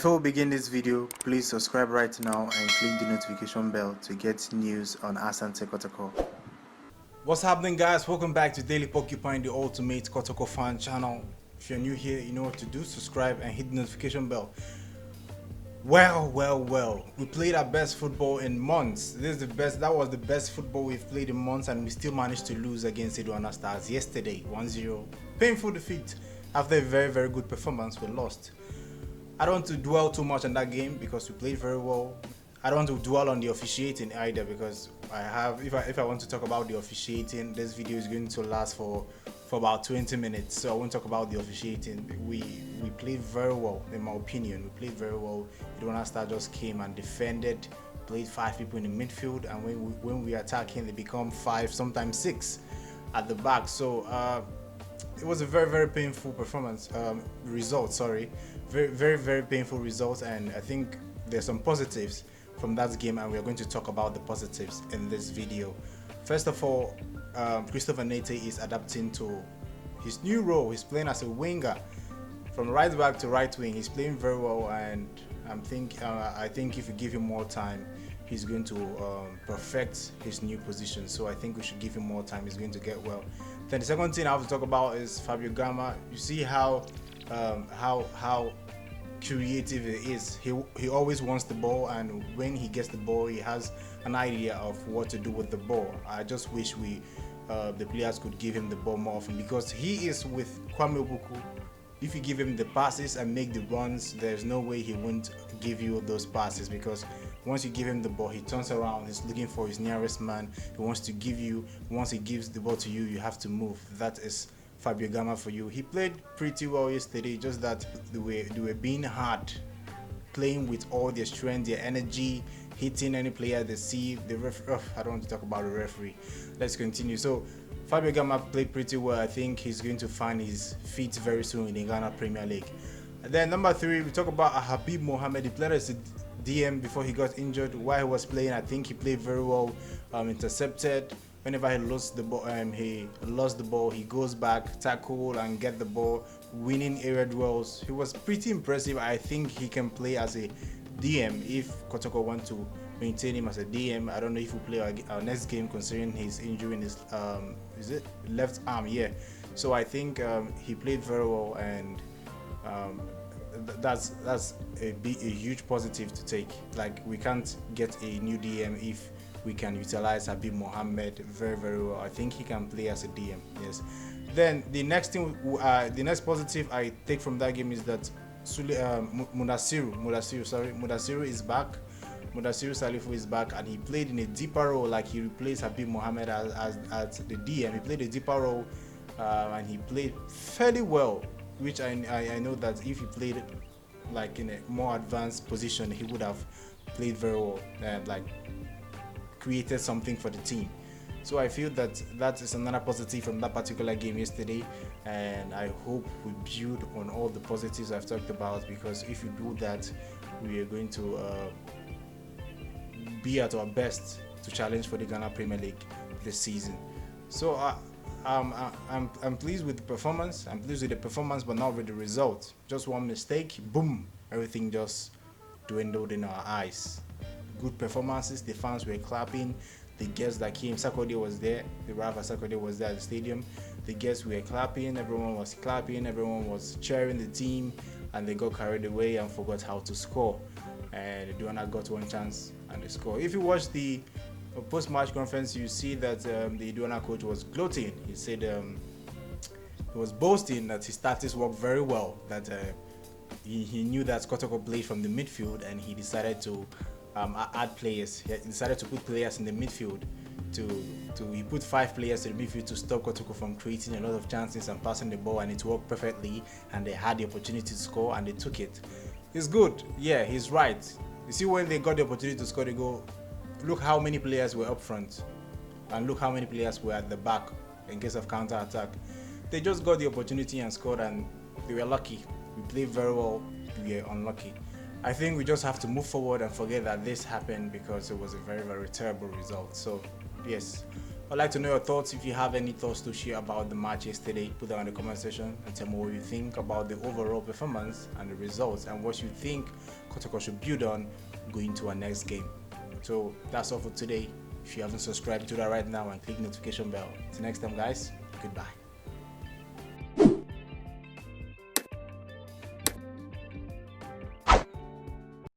Before we begin this video, please subscribe right now and click the notification bell to get news on Asante Kotoko. What's happening, guys? Welcome back to Daily Porcupine, the ultimate Kotoko fan channel. If you're new here, you know what to do. Subscribe and hit the notification bell. Well, we played our best football in months. That was the best football we've played in months, and we still managed to lose against Aduana Stars yesterday, 1-0. Painful defeat. After a very good performance, we lost. I don't want to dwell too much on that game because we played very well. I don't want to dwell on the officiating either because if I want to talk about the officiating, this video is going to last for about 20 minutes. So I won't talk about the officiating. We played very well, in my opinion. We played very well. Aduana Stars just came and defended, played 5 people in the midfield, and when we attacking, they become 5, sometimes 6 at the back. So it was a very painful performance. Very painful results, and I think there's some positives from that game, and we're going to talk about the positives in this video. First of all, Christopher Nate is adapting to his new role. He's playing as a winger, from right back to right wing. He's playing very well, and I think if we give him more time, he's going to perfect his new position. So I think we should give him more time. He's going to get well. Then the second thing I have to talk about is Fabio Gama. You see how creative he is. He always wants the ball, and when he gets the ball, he has an idea of what to do with the ball. I just wish the players could give him the ball more often, because he is with Kwame Obuku. If you give him the passes and make the runs, there's no way he won't give you those passes, because once you give him the ball, he turns around, he's looking for his nearest man, he wants to give you. Once he gives the ball to you, you have to move. That is Fabio Gama for you. He played pretty well yesterday, just that they were being hard, playing with all their strength, their energy, hitting any player they see. I don't want to talk about the referee. Let's continue. So Fabio Gama played pretty well. I think he's going to find his feet very soon in the Ghana Premier League. And then number 3, we talk about Habib Mohamed. He played as a DM before he got injured. While he was playing, I think he played very well. Intercepted. Whenever he lost the ball, he goes back, tackle and get the ball, winning area duels. He was pretty impressive. I think he can play as a DM if Kotoko want to maintain him as a DM. I don't know if we play our next game, considering his injury in his left arm. Yeah, so I think he played very well, and that's a huge positive to take. Like, we can't get a new DM if we can utilize Habib Mohamed very well. I think he can play as a DM. Yes. Then the next positive I take from that game is that Mudasiru is back. Mudasiru Salifu is back, and he played in a deeper role. Like, he replaced Habib Mohamed as the DM. He played a deeper role, and he played fairly well, which I know that if he played like in a more advanced position, he would have played very well and like created something for the team. So I feel that is another positive from that particular game yesterday, and I hope we build on all the positives I've talked about, because if we do that, we are going to be at our best to challenge for the Ghana Premier League this season. So I'm pleased with the performance. But not with the result. Just one mistake, boom, everything just dwindled in our eyes. Good performances, the fans were clapping, the guests that came, Sakode was there, the Rafa Sakode was there at the stadium, the guests were clapping, everyone was cheering the team, and they got carried away and forgot how to score, and Aduana got one chance and they scored. If you watch the post-match conference, you see that the Aduana coach was gloating. He said he was boasting that his tactics worked very well, that he knew that Kotoko played from the midfield, and he decided to add players. He decided to put players in the midfield. He put 5 players in the midfield to stop Kotoko from creating a lot of chances and passing the ball, and it worked perfectly. And they had the opportunity to score, and they took it. It's good. Yeah, he's right. You see, when they got the opportunity to score, they go, look how many players were up front, and look how many players were at the back in case of counter attack. They just got the opportunity and scored, and they were lucky. We played very well. We were unlucky. I think we just have to move forward and forget that this happened, because it was a very terrible result. So yes, I'd like to know your thoughts. If you have any thoughts to share about the match yesterday, put them in the comment section and tell me what you think about the overall performance and the results, and what you think Kotoko should build on going to our next game. So that's all for today. If you haven't subscribed, do that right now and click notification bell. Till next time, guys, goodbye.